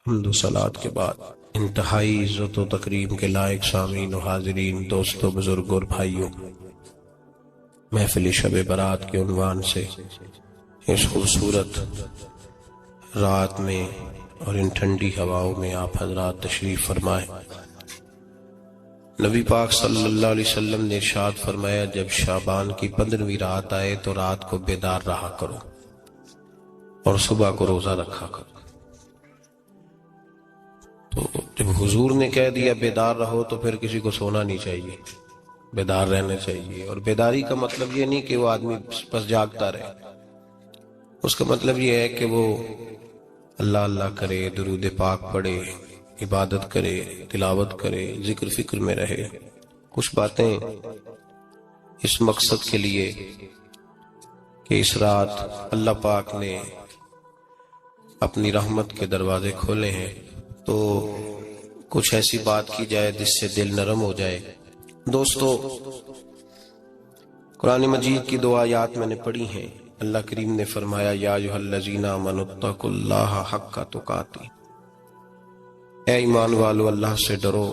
حمد و صلات کے بعد انتہائی عزت و تکریم کے لائق سامعین و حاضرین، دوستو، بزرگوں اور بھائیوں، محفل شب برات کے عنوان سے اس خوبصورت رات میں اور ان ٹھنڈی ہواؤں میں آپ حضرات تشریف فرمائیں۔ نبی پاک صلی اللہ علیہ وسلم نے ارشاد فرمایا، جب شعبان کی 15ویں رات آئے تو رات کو بیدار رہا کرو اور صبح کو روزہ رکھا کرو۔ تو جب حضور نے کہہ دیا بیدار رہو تو پھر کسی کو سونا نہیں چاہیے، بیدار رہنا چاہیے۔ اور بیداری کا مطلب یہ نہیں کہ وہ آدمی بس جاگتا رہے، اس کا مطلب یہ ہے کہ وہ اللہ اللہ کرے، درود پاک پڑھے، عبادت کرے، تلاوت کرے، ذکر فکر میں رہے۔ کچھ باتیں اس مقصد کے لیے کہ اس رات اللہ پاک نے اپنی رحمت کے دروازے کھولے ہیں، تو کچھ ایسی بات کی جائے جس سے دل نرم ہو جائے۔ دوستو، قرآن مجید کی دو آیات میں نے پڑھی ہیں۔ اللہ کریم نے فرمایا، یا ایھا الذین آمنوا اتقوا اللہ حق تقاتہ، اے ایمان والو اللہ سے ڈرو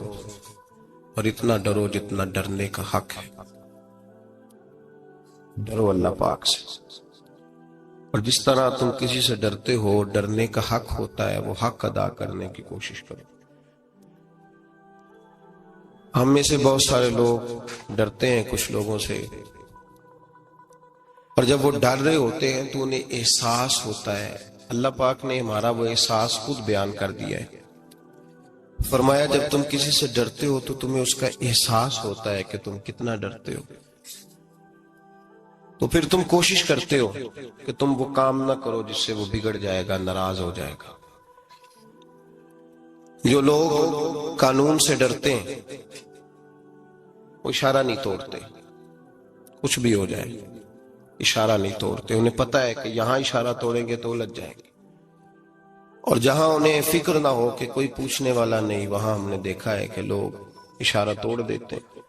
اور اتنا ڈرو جتنا ڈرنے کا حق ہے۔ ڈرو اللہ پاک سے، اور جس طرح تم کسی سے ڈرتے ہو، ڈرنے کا حق ہوتا ہے، وہ حق ادا کرنے کی کوشش کرو۔ ہم میں سے بہت سارے لوگ ڈرتے ہیں کچھ لوگوں سے، اور جب وہ ڈر رہے ہوتے ہیں تو انہیں احساس ہوتا ہے۔ اللہ پاک نے ہمارا وہ احساس خود بیان کر دیا ہے۔ فرمایا، جب تم کسی سے ڈرتے ہو تو تمہیں اس کا احساس ہوتا ہے کہ تم کتنا ڈرتے ہو، تو پھر تم کوشش کرتے ہو کہ تم وہ کام نہ کرو جس سے وہ بگڑ جائے گا، ناراض ہو جائے گا۔ جو لوگ قانون سے ڈرتے ہیں وہ اشارہ نہیں توڑتے، کچھ بھی ہو جائے اشارہ نہیں توڑتے۔ انہیں پتہ ہے کہ یہاں اشارہ توڑیں گے تو الجھ جائیں گے، اور جہاں انہیں فکر نہ ہو کہ کوئی پوچھنے والا نہیں، وہاں ہم نے دیکھا ہے کہ لوگ اشارہ توڑ دیتے ہیں۔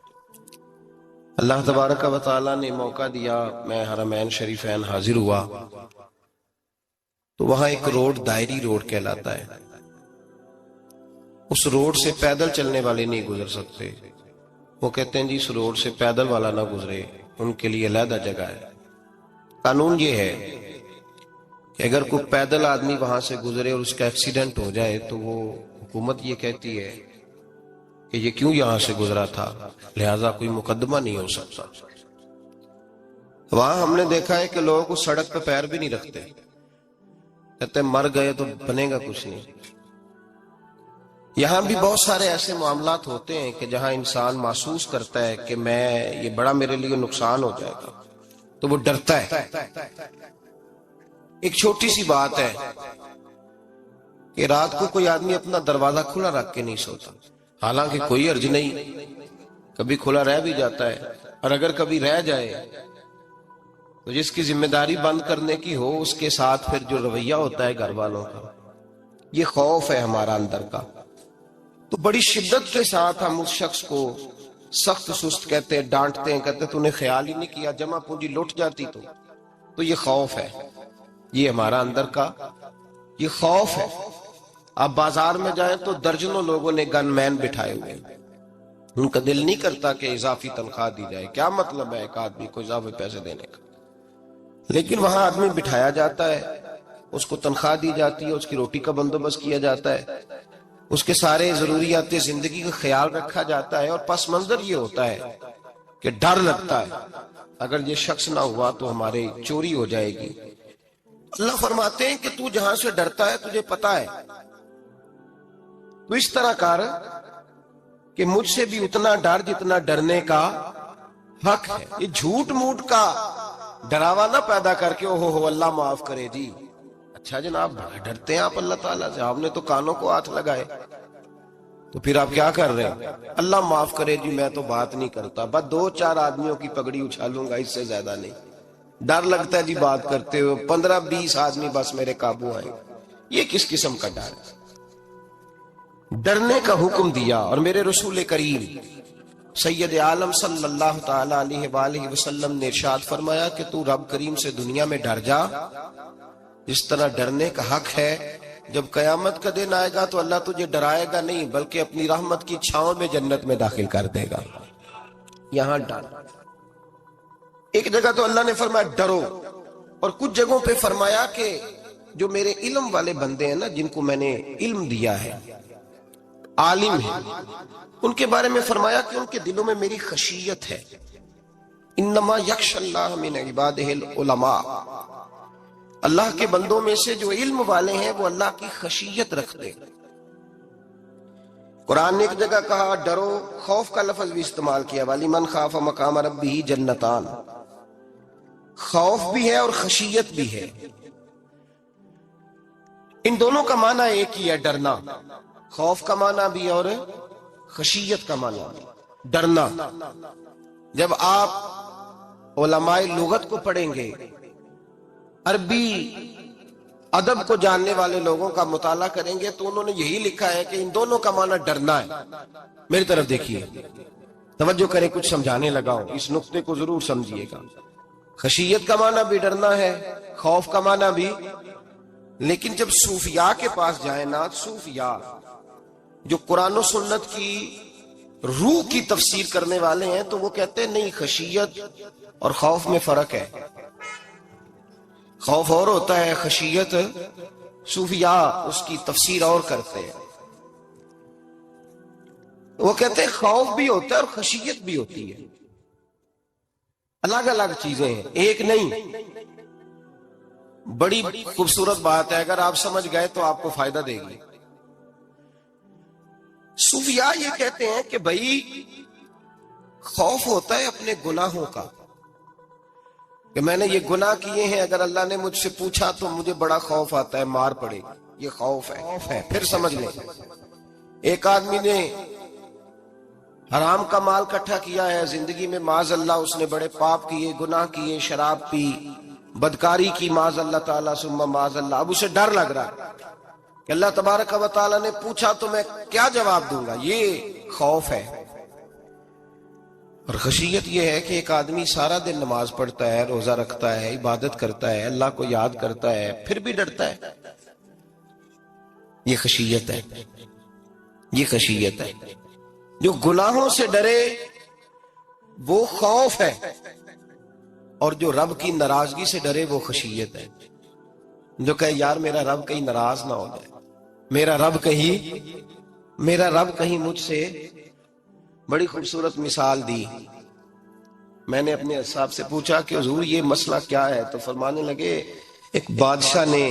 اللہ تبارک و تعالیٰ نے موقع دیا، میں حرمین شریفین حاضر ہوا تو وہاں ایک روڈ دائری روڈ کہلاتا ہے۔ اس روڈ سے پیدل چلنے والے نہیں گزر سکتے۔ وہ کہتے ہیں جی اس روڈ سے پیدل والا نہ گزرے، ان کے لیے علیحدہ جگہ ہے۔ قانون یہ ہے کہ اگر کوئی پیدل آدمی وہاں سے گزرے اور اس کا ایکسیڈنٹ ہو جائے تو وہ حکومت یہ کہتی ہے کہ یہ کیوں یہاں سے گزرا تھا، لہٰذا کوئی مقدمہ نہیں ہو سکتا۔ وہاں ہم نے دیکھا ہے کہ لوگ اس سڑک پہ پیر بھی نہیں رکھتے، کہتے ہیں مر گئے تو بنے گا کچھ نہیں۔ یہاں بھی بہت سارے ایسے معاملات ہوتے ہیں کہ جہاں انسان محسوس کرتا ہے کہ یہ بڑا میرے لیے نقصان ہو جائے گا، تو وہ ڈرتا ہے۔ ایک چھوٹی سی بات ہے کہ رات کو کوئی آدمی اپنا دروازہ کھلا رکھ کے نہیں سوتا، حالانکہ کوئی حرج نہیں، کبھی کھلا رہ بھی جاتا ہے، اور اگر کبھی رہ جائے تو جس کی ذمہ داری بند کرنے کی ہو اس کے ساتھ پھر جو رویہ ہوتا ہے گھر والوں کا، یہ خوف ہے ہمارا اندر کا، تو بڑی شدت کے ساتھ ہم اس شخص کو سخت سست کہتے ہیں، ڈانٹتے ہیں، کہتے ہیں تو نے خیال ہی نہیں کیا، جمع پونجی لٹ جاتی تو یہ خوف ہے، یہ ہمارا اندر کا یہ خوف ہے۔ آپ بازار میں جائیں تو درجنوں لوگوں نے گن مین بٹھائے ہوئے ہیں، ان کا دل نہیں کرتا کہ اضافی تنخواہ دی جائے، کیا مطلب ہے ایک آدمی کو اضافی پیسے دینے کا، لیکن وہاں آدمی بٹھایا جاتا ہے، اس کو تنخواہ دی جاتی ہے، اس کی روٹی کا بندوبست کیا جاتا ہے، اس کے سارے ضروریات زندگی کا خیال رکھا جاتا ہے، اور پس منظر یہ ہوتا ہے کہ ڈر لگتا ہے اگر یہ شخص نہ ہوا تو ہمارے چوری ہو جائے گی۔ اللہ فرماتے ہیں کہ تو جہاں سے ڈرتا ہے تجھے پتا ہے، تو اس طرح کر کہ مجھ سے بھی اتنا ڈر جتنا ڈرنے کا حق ہے۔ یہ جھوٹ موٹ کا ڈراوا نہ پیدا کر کے اوہ اللہ معاف کرے جی، اچھا جناب ڈرتے ہیں آپ اللہ تعالیٰ سے، آپ نے تو کانوں کو ہاتھ لگائے، تو پھر آپ کیا کر رہے ہیں؟ اللہ معاف کرے جی میں تو بات نہیں کرتا، بس 2-4 آدمیوں کی پگڑی اچھالوں گا، اس سے زیادہ نہیں۔ ڈر لگتا ہے جی بات کرتے ہو، 15-20 آدمی بس میرے قابو آئیں، یہ کس قسم کا ڈر ہے؟ ڈرنے کا حکم دیا، اور میرے رسول کریم سید عالم صلی اللہ تعالی علیہ وآلہ وسلم نے ارشاد فرمایا کہ تو رب کریم سے دنیا میں ڈر جا، جس طرح ڈرنے کا حق ہے جب قیامت کا دن آئے گا تو اللہ تجھے ڈرائے گا نہیں بلکہ اپنی رحمت کی چھاؤں میں جنت میں داخل کر دے گا. یہاں ڈر. ایک جگہ تو اللہ نے فرمایا ڈرو، اور کچھ جگہوں پہ فرمایا کہ جو میرے علم والے بندے ہیں نا، جن کو میں نے علم دیا ہے، عالم ہیں، ان کے بارے میں فرمایا کہ ان کے دلوں میں میری خشیت ہے. انما یخشی اللہ من عبادہ العلماء، اللہ کے بندوں میں سے جو علم والے ہیں وہ اللہ کی خشیت رکھتے ہیں. قرآن نے ایک جگہ کہا ڈرو، خوف کا لفظ بھی استعمال کیا، وَلِمَنْ خَافَ مَقَامَ رَبِّهِ جَنَّتَانِ، خوف بھی ہے اور خشیت بھی ہے. ان دونوں کا معنی ایک ہی ہے، ڈرنا. خوف کا معنی بھی اور خشیت کا معنی بھی. ڈرنا، جب آپ علماء لغت کو پڑھیں گے، عربی ادب کو جاننے والے لوگوں کا مطالعہ کریں گے تو انہوں نے یہی لکھا ہے کہ ان دونوں کا معنی ڈرنا ہے. میری طرف دیکھیے، توجہ کریں، کچھ سمجھانے لگا ہوں، اس نقطے کو ضرور سمجھیے گا. خشیت کا معنی بھی ڈرنا ہے، خوف کا معنی بھی. لیکن جب صوفیاء کے پاس جائیں نا، صوفیاء جو قرآن و سنت کی روح کی تفسیر کرنے والے ہیں، تو وہ کہتے ہیں نہیں، خشیت اور خوف میں فرق ہے. خوف اور ہوتا ہے، خشیت صوفیاء اس کی تفسیر اور کرتے ہیں. وہ کہتے ہیں خوف بھی ہوتا ہے اور خشیت بھی ہوتی ہے، الگ الگ چیزیں ہیں، ایک نہیں. بڑی خوبصورت بات ہے، اگر آپ سمجھ گئے تو آپ کو فائدہ دے گی. صوفیاء یہ کہتے ہیں کہ بھائی خوف ہوتا ہے اپنے گناہوں کا، کہ میں نے یہ گناہ کیے ہیں، اگر اللہ نے مجھ سے پوچھا تو مجھے بڑا خوف آتا ہے، مار پڑے گی، یہ خوف ہے. پھر سمجھ لیں، ایک آدمی نے حرام کا مال اکٹھا کیا ہے زندگی میں، معاذ اللہ اس نے بڑے پاپ کیے، گناہ کیے، شراب پی، بدکاری کی، معاذ اللہ تعالیٰ ثم معاذ اللہ. اب اسے ڈر لگ رہا ہے کہ اللہ تبارک و تعالیٰ نے پوچھا تو میں کیا جواب دوں گا. یہ خوف ہے. اور خشیت یہ ہے کہ ایک آدمی سارا دن نماز پڑھتا ہے، روزہ رکھتا ہے، عبادت کرتا ہے، اللہ کو یاد کرتا ہے، پھر بھی ڈرتا ہے. یہ خشیت ہے، یہ خشیت ہے. جو گناہوں سے ڈرے وہ خوف ہے، اور جو رب کی ناراضگی سے ڈرے وہ خشیت ہے. جو کہے یار میرا رب کہیں ناراض نہ ہو جائے، میرا رب کہیں مجھ سے. بڑی خوبصورت مثال دی. میں نے اپنے صاحب سے پوچھا کہ حضور یہ مسئلہ کیا ہے، تو فرمانے لگے ایک بادشاہ نے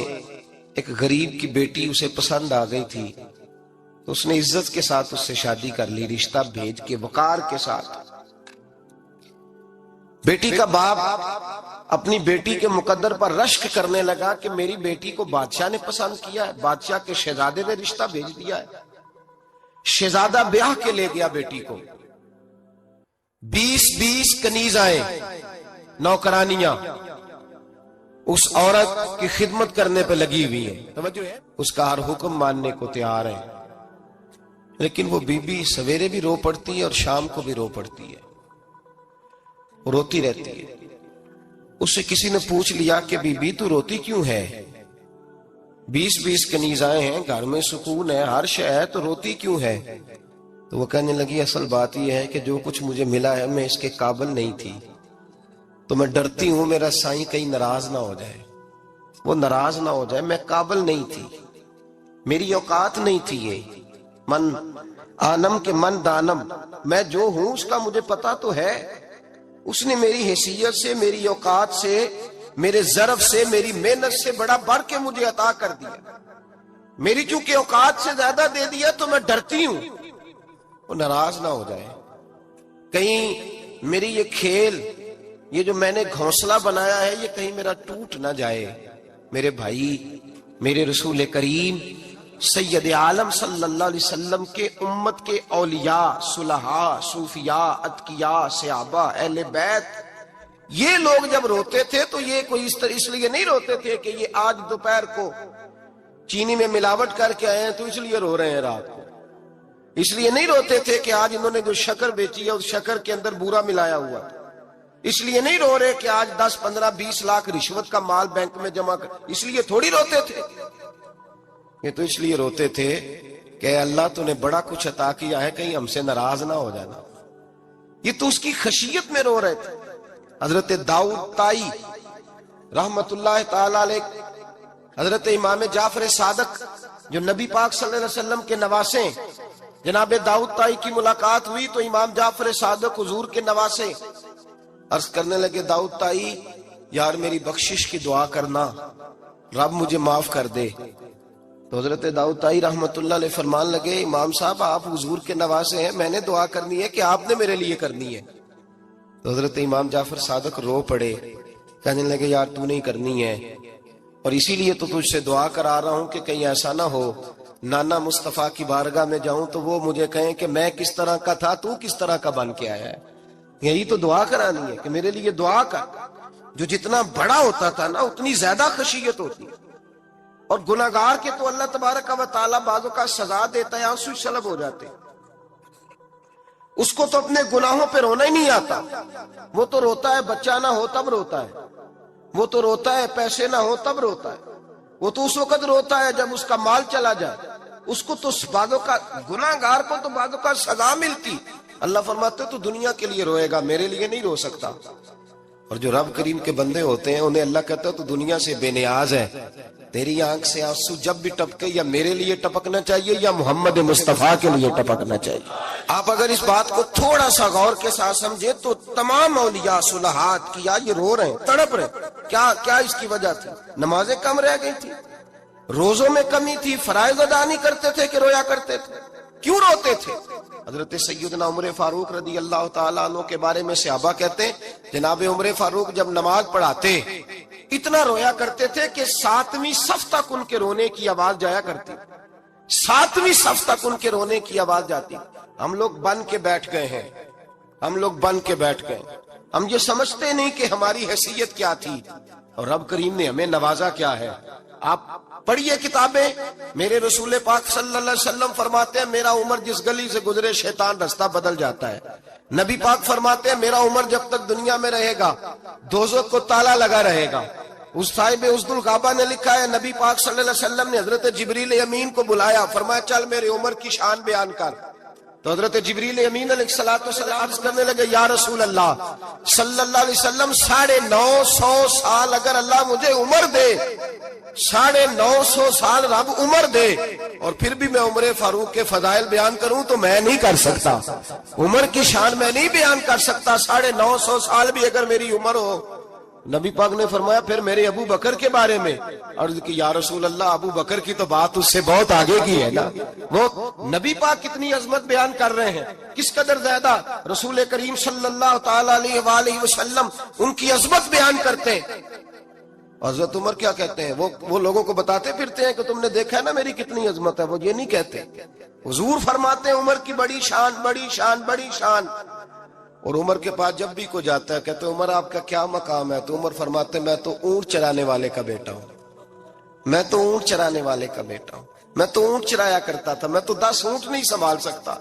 ایک غریب کی بیٹی اسے پسند آ گئی تھی، تو اس نے عزت کے ساتھ اس سے شادی کر لی، رشتہ بھیج کے وقار کے ساتھ. بیٹی کا باپ اپنی بیٹی کے مقدر پر رشک کرنے لگا کہ میری بیٹی کو بادشاہ نے پسند کیا ہے، بادشاہ کے شہزادے نے رشتہ بھیج دیا ہے. شہزادہ بیاہ کے لے گیا بیٹی کو. 20 کنیزائیں، نوکرانیاں اس عورت کی خدمت کرنے پہ لگی ہوئی ہیں. توجہ ہے، اس کا ہر حکم ماننے کو تیار ہے. لیکن وہ بی بی سویرے بھی رو پڑتی ہے اور شام کو بھی رو پڑتی ہے، روتی رہتی ہے. اس سے کسی نے پوچھ لیا کہ بی بی تو روتی کیوں ہے؟ 20 کنیزائیں ہیں، گھر میں سکون ہے، ہر شے ہے، تو روتی کیوں ہے؟ تو وہ کہنے لگی اصل بات یہ ہے کہ جو کچھ مجھے ملا ہے میں اس کے قابل نہیں تھی، تو میں ڈرتی ہوں میرا سائیں کہیں ناراض نہ ہو جائے، وہ ناراض نہ ہو جائے. میں قابل نہیں تھی، میری اوقات نہیں تھی. یہ من آنم کے من دانم، میں جو ہوں اس کا مجھے پتا تو ہے. اس نے میری حیثیت سے، میری اوقات سے، میرے ظرف سے، میری محنت سے بڑا بڑھ کے مجھے عطا کر دیا. میری چونکہ اوقات سے زیادہ دے دیا تو میں ڈرتی ہوں وہ ناراض نہ ہو جائے، کہیں میری یہ کھیل، یہ جو میں نے گھونسلہ بنایا ہے، یہ کہیں میرا ٹوٹ نہ جائے. میرے بھائی، میرے رسول کریم سید عالم صلی اللہ علیہ وسلم کے امت کے اولیاء، صلحاء، صوفیاء، اتقیاء، صحابہ، اہل بیت، یہ لوگ جب روتے تھے تو یہ کوئی اس لیے نہیں روتے تھے کہ یہ آج دوپہر کو چینی میں ملاوٹ کر کے آئے ہیں تو اس لیے رو رہے ہیں رات کو. اس لیے نہیں روتے تھے کہ آج انہوں نے جو شکر بیچی ہے اس شکر کے اندر بورا ملایا ہوا تھا. اس لیے نہیں رو رہے کہ آج 10 15 20 لاکھ رشوت کا مال بینک میں جمع کر، اس لیے تھوڑی روتے تھے. یہ تو اس لیے روتے تھے کہ اللہ تو نے بڑا کچھ عطا کیا ہے، کہیں ہم سے ناراض نہ ہو جانا. یہ تو اس کی خشیت میں رو رہے تھے. حضرت داؤد طائی رحمت اللہ تعالی علیہ، حضرت امام جعفر صادق جو نبی پاک صلی اللہ علیہ وسلم کے نواسے، جناب داؤد طائی کی ملاقات ہوئی تو امام جعفر صادق حضور کے نواسے عرض کرنے لگے، داؤد طائی یار میری بخشش کی دعا کرنا، رب مجھے معاف کر دے. تو حضرت داؤد طائی رحمت اللہ علیہ فرمان لگے، امام صاحب آپ حضور کے نواسے ہیں، میں نے دعا کرنی ہے کہ آپ نے میرے لیے کرنی ہے؟ تو حضرت امام جعفر صادق رو پڑے، کہنے لگے یار تو نہیں کرنی ہے، اور اسی لیے تو تجھ سے دعا کرا رہا ہوں کہ کہیں ایسا نہ ہو نانا مصطفیٰ کی بارگاہ میں جاؤں تو وہ مجھے کہیں کہ میں کس طرح کا تھا تو کس طرح کا بن کے آیا ہے. یہی تو دعا کرانی ہے کہ میرے لیے دعا کر. جو جتنا بڑا ہوتا تھا نا اتنی زیادہ خشیت ہوتی ہے. اور گناہگار کے تو اللہ تبارک و تعالیٰ بعضوں کا سزا دیتا ہے، آنسو سلب ہو جاتے، اس کو تو اپنے گناہوں پہ رونا ہی نہیں آتا. وہ تو روتا ہے بچہ نہ ہو تب روتا ہے، وہ تو روتا ہے پیسے نہ ہو تب روتا ہے، وہ تو اس وقت روتا ہے جب اس کا مال چلا جائے. اس کو تو بعضوں کا گناہگار کو تو بعضوں کا سزا ملتی. اللہ فرماتے تو دنیا کے لیے روئے گا، میرے لیے نہیں رو سکتا. اور جو رب کریم کے بندے ہوتے ہیں انہیں اللہ کہتا ہے تو دنیا سے بے نیاز ہے، تیری آنکھ سے آنسو جب بھی ٹپکے یا میرے لیے ٹپکنا چاہیے یا محمد مصطفیٰ کے لیے ٹپکنا چاہیے. آپ اگر اس بات کو تھوڑا سا غور کے ساتھ سمجھے تو تمام اولیاء صلحات کیا یہ رو رہے ہیں، تڑپ رہے ہیں. کیا اس کی وجہ تھی؟ نمازیں کم رہ گئی تھی، روزوں میں کمی تھی، فرائض ادا نہیں کرتے تھے کہ رویا کرتے تھے؟ کیوں روتے تھے؟ حضرت سیدنا عمر فاروق رضی اللہ تعالیٰ عنہ کے بارے میں صحابہ کہتے ہیں جناب عمر فاروق جب نماز پڑھاتے اتنا رویا کرتے تھے کہ 7ویں صف تک ان کے رونے کی آواز جایا کرتی. 7ویں صف تک ان کے رونے کی آواز جاتی. ہم لوگ بن کے بیٹھ گئے ہیں، ہم یہ سمجھتے نہیں کہ ہماری حیثیت کیا تھی اور رب کریم نے ہمیں نوازا کیا ہے. آپ پڑھیے کتابیں، میرے رسول پاک صلی اللہ علیہ وسلم فرماتے ہیں میرا عمر جس گلی سے گزرے شیطان رستہ بدل جاتا ہے. نبی پاک فرماتے ہیں میرا عمر جب تک دنیا میں رہے گا دوزخ کو تالا لگا رہے گا. اس صاحب عزد الغابہ نے لکھا ہے نبی پاک صلی اللہ علیہ وسلم نے حضرت جبریل امین کو بلایا، فرمایا چل میرے عمر کی شان بیان کر. تو حضرت جبریل امین علیہ الصلوۃ عرض کرنے لگے یا رسول اللہ صلی اللہ علیہ وسلم 950 سال اگر اللہ مجھے عمر دے، 950 سال رب عمر دے اور پھر بھی میں عمر فاروق کے فضائل بیان کروں تو میں نہیں کر سکتا. عمر کی شان میں نہیں بیان کر سکتا. 950 سال بھی اگر میری عمر ہو. نبی پاک نے فرمایا پھر میرے ابو بکر کے بارے میں عرض کی یا رسول اللہ ابو بکر کی تو بات اس سے بہت آگے کی ہے نا. وہ نبی پاک کتنی عظمت بیان کر رہے ہیں، کس قدر زیادہ رسول کریم صلی اللہ تعالی علیہ وآلہ وسلم ان کی عظمت بیان کرتے ہیں. حضرت عمر کیا کہتے ہیں؟ وہ لوگوں کو بتاتے پھرتے ہیں کہ تم نے دیکھا ہے نا میری کتنی عظمت ہے. وہ یہ نہیں کہتے. حضور فرماتے ہیں عمر کی بڑی شان بڑی شان بڑی شان. اور عمر کے پاس جب بھی کوئی جاتا ہے کہتے ہیں عمر آپ کا کیا مقام ہے؟ تو عمر فرماتے ہیں میں تو اونٹ چرانے والے کا بیٹا ہوں، میں تو اونٹ چرانے والے کا بیٹا ہوں، میں تو اونٹ چرایا کرتا تھا، میں تو 10 اونٹ نہیں سنبھال سکتا.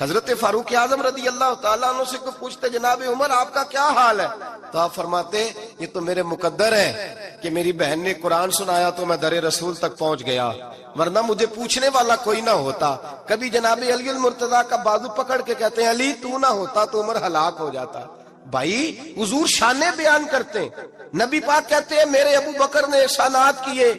حضرت فاروق اعظم رضی اللہ تعالیٰ عنہ سے کوئی پوچھتے جناب عمر آپ کا کیا حال ہے؟ تو آپ فرماتے یہ تو میرے مقدر ہے کہ میری بہن نے قرآن سنایا تو میں در رسول تک پہنچ گیا، ورنہ مجھے پوچھنے والا کوئی نہ ہوتا. کبھی جناب علی المرتضیٰ کا بازو پکڑ کے کہتے ہیں علی تو نہ ہوتا تو عمر ہلاک ہو جاتا. بھائی حضور شانیں بیان کرتے ہیں. نبی پاک کہتے ہیں میرے ابو بکر نے احسانات کیے،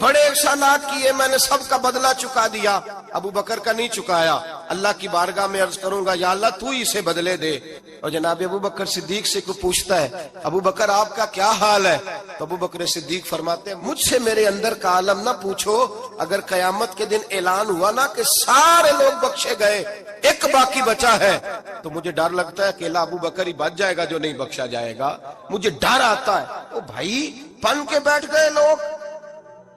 بڑے احسانات کیے، میں نے سب کا بدلہ چکا دیا، ابو بکر کا نہیں چکایا. اللہ کی بارگاہ میں عرض کروں گا یا اللہ تو ہی اسے بدلے دے. اور جناب ابو بکر صدیق سے کوئی پوچھتا ہے ابو بکر آپ کا کیا حال ہے؟ تو ابو بکر صدیق فرماتے ہیں مجھ سے میرے اندر کا عالم نہ پوچھو، اگر قیامت کے دن اعلان ہوا نا کہ سارے لوگ بخشے گئے ایک باقی بچا ہے تو مجھے ڈر لگتا ہے اکیلا ابو بکر ہی بچ جائے گا جو نہیں بخشا جائے گا. مجھے ڈر آتا ہے. او بھائی پن کے بیٹھ گئے لوگ،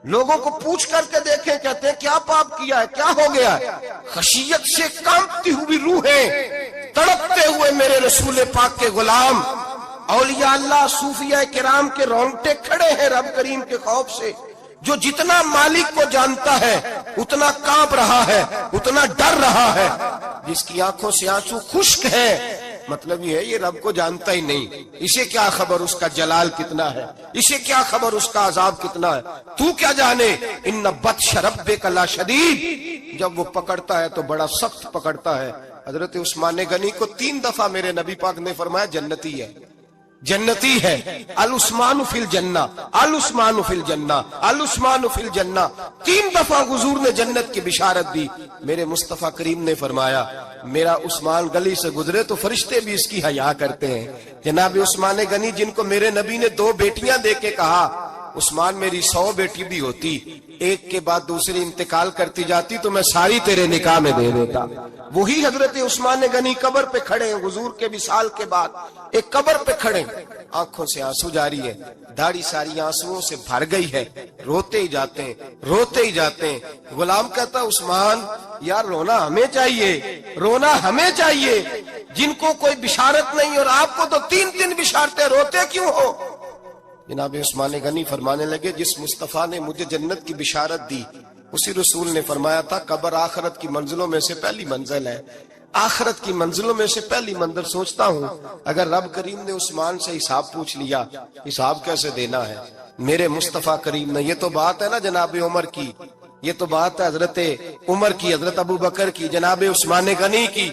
لوگوں کو پوچھ کر کے دیکھیں، کہتے ہیں کیا پاپ کیا ہے، کیا ہو گیا ہے؟ خشیت سے کانپتی ہوئی روحیں، تڑپتے ہوئے میرے رسول پاک کے غلام اولیاء اللہ صوفیاء کرام کے رونگٹے کھڑے ہیں رب کریم کے خوف سے. جو جتنا مالک کو جانتا ہے اتنا کانپ رہا ہے، اتنا ڈر رہا ہے. جس کی آنکھوں سے آنسو خشک ہے مطلب یہ ہے یہ رب کو جانتا ہی نہیں، اسے کیا خبر اس کا جلال کتنا ہے، اسے کیا خبر اس کا عذاب کتنا ہے، تو کیا جانے۔ ان بطش ربک لشدید، جب وہ پکڑتا ہے تو بڑا سخت پکڑتا ہے۔ حضرت عثمان غنی کو 3 دفعہ میرے نبی پاک نے فرمایا جنتی ہے، جنتی ہے، العثمان فی الجنہ، العثمان فی الجنہ، العثمان فی الجنہ، 3 دفعہ حضور نے جنت کی بشارت دی۔ میرے مصطفیٰ کریم نے فرمایا میرا عثمان گلی سے گزرے تو فرشتے بھی اس کی حیا کرتے ہیں۔ جناب عثمان غنی جن کو میرے نبی نے 2 بیٹیاں دے کے کہا عثمان میری 100 بیٹی بھی ہوتی، ایک کے بعد دوسری انتقال کرتی جاتی تو میں ساری تیرے نکاح میں دے دیتا، وہی حضرت عثمان غنی قبر پہ کھڑے ہیں حضور کے وصال کے بعد، ایک قبر پہ کھڑے، آنکھوں سے آنسو جاری ہے، داڑھی ساری آنسوؤں سے بھر گئی ہے، روتے ہی جاتے ہیں، روتے ہی جاتے ہیں۔ غلام کہتا عثمان یار رونا ہمیں چاہیے، رونا ہمیں چاہیے، جن کو کوئی بشارت نہیں اور آپ کو تو 3 بشارتیں، روتے کیوں ہو؟ جناب عثمان غنی فرمانے لگے جس مصطفیٰ نے مجھے جنت کی بشارت دی اسی رسول نے فرمایا تھا قبر آخرت کی منزلوں میں سے پہلی منزل ہے، آخرت کی منزلوں میں سے پہلی منزل۔ سوچتا ہوں اگر رب کریم نے عثمان سے حساب پوچھ لیا حساب کیسے دینا ہے؟ میرے مصطفیٰ کریم نے، یہ تو بات ہے نا جناب عمر کی، یہ تو بات ہے حضرت عمر کی، حضرت ابو بکر کی، جناب عثمان غنی کی،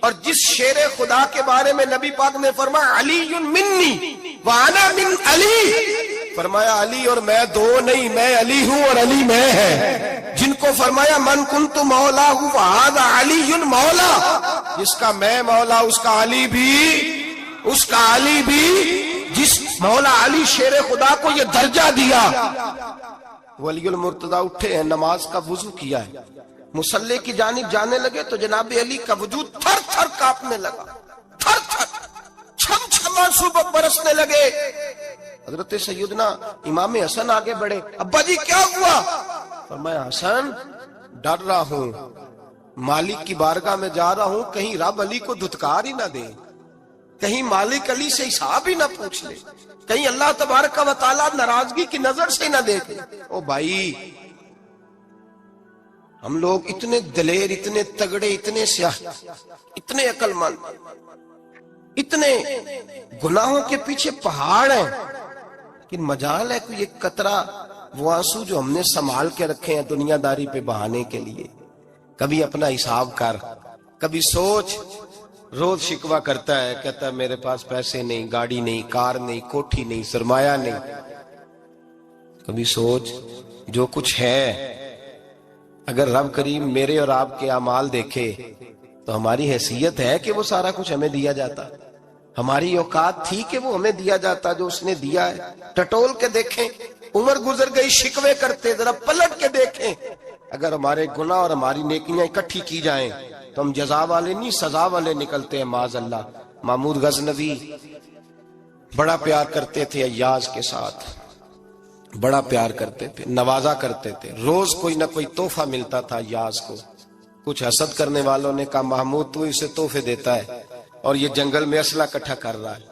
اور جس شیر خدا کے بارے میں نبی پاک نے فرمایا علی منی وانا من علی، فرمایا علی اور میں 2 نہیں، میں علی ہوں اور علی میں ہے، جن کو فرمایا من کنت مولا فہذا علی مولا، جس کا میں مولا اس کا علی بھی، اس کا علی بھی، جس مولا علی شیر خدا کو یہ درجہ دیا۔ ولی المرتضی اٹھے ہیں، نماز کا وضو کیا ہے، مصلی کی جانب جانے لگے تو جناب علی کا وجود تھر تھر کانپنے لگا، تھر تھر، چھم چھم آنسو برسنے لگے۔ حضرت سیدنا امام حسن آگے بڑھے، ابا جی کیا ہوا؟ فرمایا حسن ڈر رہا ہوں، مالک کی بارگاہ میں جا رہا ہوں، کہیں رب علی کو دھتکار ہی نہ دے، کہیں مالک علی سے حساب ہی نہ پوچھ لے، کہیں اللہ تبارک و تعالیٰ ناراضگی کی نظر سے نہ دیکھے۔ او بھائی ہم لوگ اتنے دلیر، اتنے تگڑے، اتنے سیاہ، اتنے عقل مند، اتنے گناہوں کے پیچھے پہاڑ ہیں، لیکن مجال ہے کوئی ایک قطرہ وہ آنسو جو ہم نے سنبھال کے رکھے ہیں دنیا داری پہ بہانے کے لیے۔ کبھی اپنا حساب کر، کبھی سوچ، روز شکوہ کرتا ہے، کہتا ہے میرے پاس پیسے نہیں، گاڑی نہیں، کار نہیں، کوٹھی نہیں، سرمایہ نہیں۔ کبھی سوچ جو کچھ ہے اگر رب کریم میرے اور آپ کے اعمال دیکھے تو ہماری حیثیت ہے کہ وہ سارا کچھ ہمیں دیا جاتا، ہماری اوقات تھی کہ وہ ہمیں دیا جاتا جو اس نے دیا ہے۔ ٹٹول کے دیکھیں، عمر گزر گئی شکوے کرتے، ذرا پلٹ کے دیکھیں، اگر ہمارے گناہ اور ہماری نیکیاں اکٹھی کی جائیں تو ہم جزا والے نہیں سزا والے نکلتے ہیں معاذ اللہ۔ محمود غزنوی بڑا پیار کرتے تھے ایاز کے ساتھ، بڑا پیار کرتے تھے، نوازا کرتے تھے، روز کوئی نہ کوئی تحفہ ملتا تھا ایاز کو۔ کچھ حسد کرنے والوں نے کہا محمود تو اسے تحفے دیتا ہے اور یہ جنگل میں اسلحہ اکٹھا کر رہا ہے،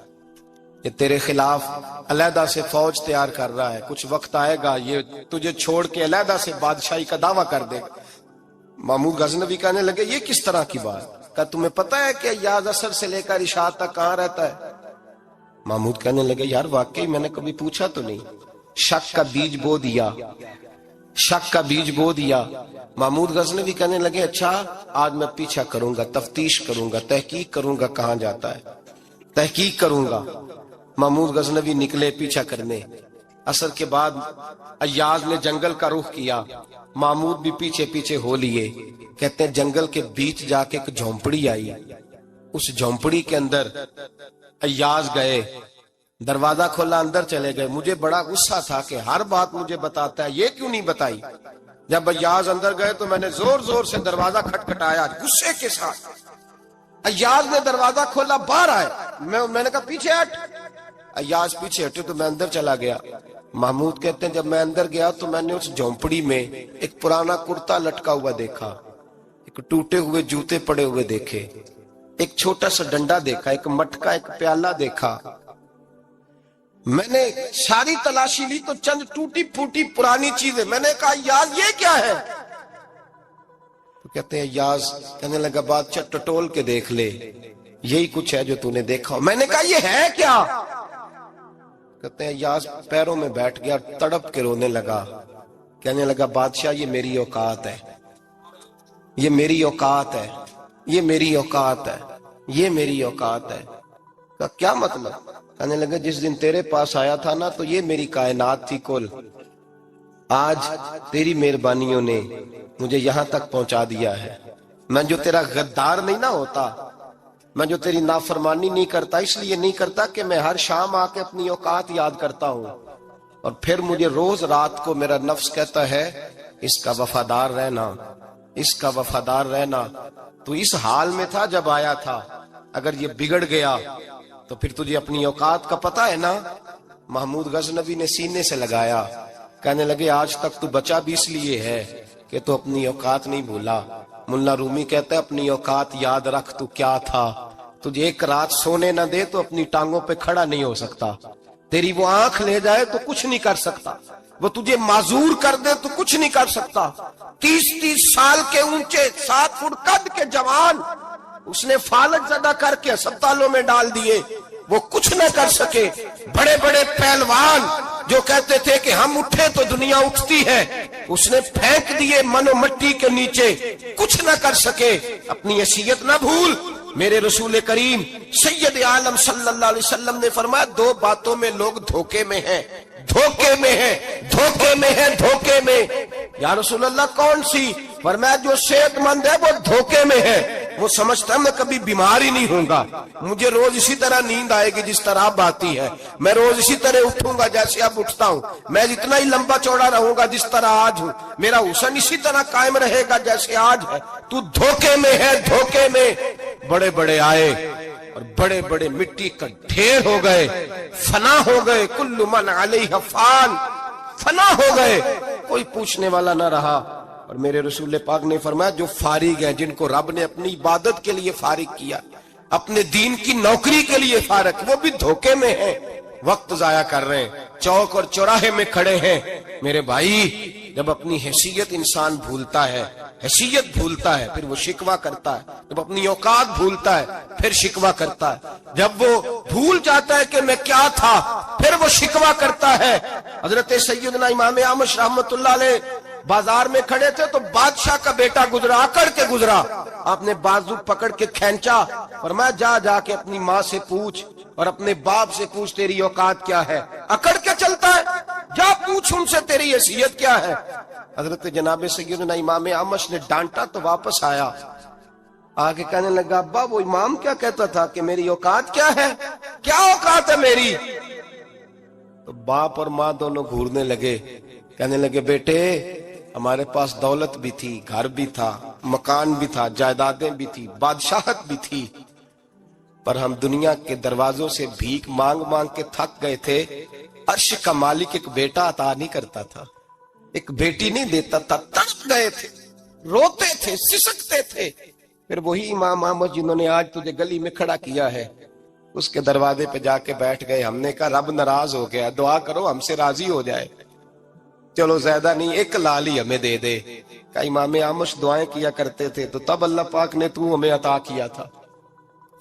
یہ تیرے خلاف علیحدہ سے فوج تیار کر رہا ہے، کچھ وقت آئے گا یہ تجھے چھوڑ کے علیحدہ سے بادشاہی کا دعویٰ کر دے گا۔ محمود غزنوی کہنے لگے یہ کس طرح کی بات؟ کہا تمہیں پتہ ہے کہ ایاز عصر سے لے کر عشاء تک کہاں رہتا ہے؟ محمود کہنے لگے یار واقعی میں نے کبھی پوچھا تو نہیں، شک کا بیج بو دیا، شک کا بیج بو دیا۔ محمود غزنوی کہنے لگے اچھا آج میں پیچھا کروں گا، تفتیش کروں گا، تحقیق کروں گا کہاں جاتا ہے، تحقیق کروں گا۔ محمود غزنوی نکلے پیچھا کرنے، عصر کے بعد ایاز نے جنگل کا رخ کیا، محمود بھی پیچھے پیچھے ہو لیے۔ کہتے ہیں جنگل کے بیچ جا کے ایک جھونپڑی آئی، اس جھونپڑی کے اندر ایاز گئے، دروازہ کھولا اندر چلے گئے۔ مجھے بڑا غصہ تھا کہ ہر بات مجھے بتاتا ہے، یہ کیوں نہیں بتائی؟ جب ایاز اندر گئے تو میں نے زور زور سے دروازہ کھٹکھٹایا غصے کے ساتھ۔ ایاز نے دروازہ کھولا، باہر آئے، میں نے کہا پیچھے ہٹ۔ ایاز پیچھے ہٹے تو میں اندر چلا گیا۔ محمود کہتے ہیں جب میں اندر گیا تو میں نے اس جھونپڑی میں ایک پرانا کرتا لٹکا ہوا دیکھا، ایک ٹوٹے ہوئے جوتے پڑے ہوئے دیکھے، ایک چھوٹا سا ڈنڈا دیکھا، ایک مٹکا، ایک پیالہ دیکھا۔ میں نے ساری تلاشی لی تو چند ٹوٹی پھوٹی پرانی چیزیں۔ میں نے کہا یاز یہ کیا ہے؟ تو کہتے ہیں یاز کہنے لگا بادشاہ ٹٹول کے دیکھ لے، یہی کچھ ہے جو تو نے دیکھا ہو۔ میں نے کہا یہ ہے کیا؟ کہتے ہیں یاس پیروں میں بیٹھ گیا، تڑپ کے رونے لگا، کہنے لگا بادشاہ یہ میری اوقات ہے، یہ میری اوقات ہے، یہ میری اوقات ہے، یہ میری اوقات ہے۔ کہا کیا مطلب؟ کہنے لگا جس دن تیرے پاس آیا تھا نا تو یہ میری کائنات تھی کل، آج تیری مہربانیوں نے مجھے یہاں تک پہنچا دیا ہے۔ میں جو تیرا غدار نہیں نہ ہوتا، میں جو تیری نافرمانی نہیں کرتا، اس لیے نہیں کرتا کہ میں ہر شام آ کے اپنی اوقات یاد کرتا ہوں، اور پھر مجھے روز رات کو میرا نفس کہتا ہے اس کا وفادار رہنا، اس کا وفادار رہنا۔ تو اس حال میں تھا جب آیا تھا، اگر یہ بگڑ گیا تو پھر تجھے اپنی اوقات کا پتہ ہے نا۔ محمود غزنوی نے سینے سے لگایا، کہنے لگے آج تک تو بچا بھی اس لیے ہے کہ تو اپنی اوقات نہیں بھولا۔ ملا رومی کہتا ہے اپنی اوقات یاد رکھ، تو کیا تھا، تجھے ایک رات سونے نہ دے تو اپنی ٹانگوں پہ کھڑا نہیں ہو سکتا، تیری وہ آنکھ لے جائے تو کچھ نہیں کر سکتا، وہ تجھے معذور کر دے تو کچھ نہیں کر سکتا۔ 30 سال کے اونچے 7 فٹ قد کے جوان اس نے فالج زدہ کر کے ہسپتالوں میں ڈال دیے، وہ کچھ نہ کر سکے۔ بڑے بڑے پہلوان جو کہتے تھے کہ ہم اٹھے تو دنیا اٹھتی ہے، اس نے پھینک دیے من و مٹی کے نیچے، کچھ نہ کر سکے۔ اپنی حیثیت نہ بھول۔ میرے رسول کریم سید عالم صلی اللہ علیہ وسلم نے فرمایا 2 باتوں میں لوگ دھوکے میں ہیں، دھوکے میں ہیں، دھوکے میں ہیں، دھوکے میں۔ یا رسول اللہ کون سی؟ فرمایا جو صحت مند ہے وہ دھوکے میں ہے، وہ سمجھتا ہے میں کبھی بیمار ہی نہیں ہوں گا، مجھے روز اسی طرح نیند آئے گی جس طرح اب آتی ہے، میں روز اسی طرح اٹھوں گا جیسے اب اٹھتا ہوں، میں اتنا ہی لمبا چوڑا رہوں گا جس طرح آج ہوں، میرا حسن اسی طرح قائم رہے گا جیسے آج ہے۔ تو دھوکے میں ہے، دھوکے میں۔ بڑے بڑے آئے اور بڑے بڑے مٹی کا ڈھیر ہو گئے، فنا ہو گئے، کل من علیہ فان، فنا ہو گئے، کوئی پوچھنے والا نہ رہا۔ اور میرے رسول پاک نے فرمایا جو فارغ ہیں، جن کو رب نے اپنی عبادت کے لیے فارغ کیا، اپنے دین کی نوکری کے لیے فارغ، وہ بھی دھوکے میں ہیں، وقت ضائع کر رہے ہیں، چوک اور چوراہے میں کھڑے ہیں۔ میرے بھائی جب اپنی حیثیت انسان بھولتا ہے، حیثیت بھولتا ہے پھر وہ شکوہ کرتا ہے، جب اپنی اوقات بھولتا ہے پھر شکوہ کرتا ہے، جب وہ بھول جاتا ہے کہ میں کیا تھا پھر وہ شکوہ کرتا ہے۔ حضرت سیدنا امام اعمش رحمت اللہ علیہ بازار میں کھڑے تھے تو بادشاہ کا بیٹا گزرا، اکڑ کے گزرا، آپ نے بازو پکڑ کے کھینچا، فرمایا جا کے اپنی ماں سے پوچھ اور اپنے باپ سے پوچھ تیری اوقات کیا ہے۔ اکڑ کے چلتا ہے، جا پوچھ ان سے تیری حیثیت کیا ہے۔ حضرت جناب سیدنا امام اعمش نے ڈانٹا تو واپس آیا، آگے کہنے لگا ابا وہ امام کیا کہتا تھا کہ میری اوقات کیا ہے، کیا اوقات ہے میری؟ تو باپ اور ماں دونوں گھورنے لگے، کہنے لگے بیٹے ہمارے پاس دولت بھی تھی، گھر بھی تھا، مکان بھی تھا، جائیدادیں بھی تھی، بادشاہت بھی تھی، پر ہم دنیا کے دروازوں سے بھیک مانگ مانگ کے تھک گئے تھے۔ عرش کا مالک ایک بیٹا عطا نہیں کرتا تھا، ایک بیٹی نہیں دیتا تھا، تڑپ گئے تھے، روتے تھے، سسکتے تھے۔ پھر وہی امام احمد جنہوں نے آج تجھے گلی میں کھڑا کیا ہے اس کے دروازے پہ جا کے بیٹھ گئے۔ ہم نے کہا رب ناراض ہو گیا، دعا کرو ہم سے راضی ہو جائے، چلو زیادہ نہیں ایک لال ہی ہمیں دے دے۔ کہ امام اعمش دعائیں کیا کرتے تھے تو تب اللہ پاک نے تو ہمیں عطا کیا تھا۔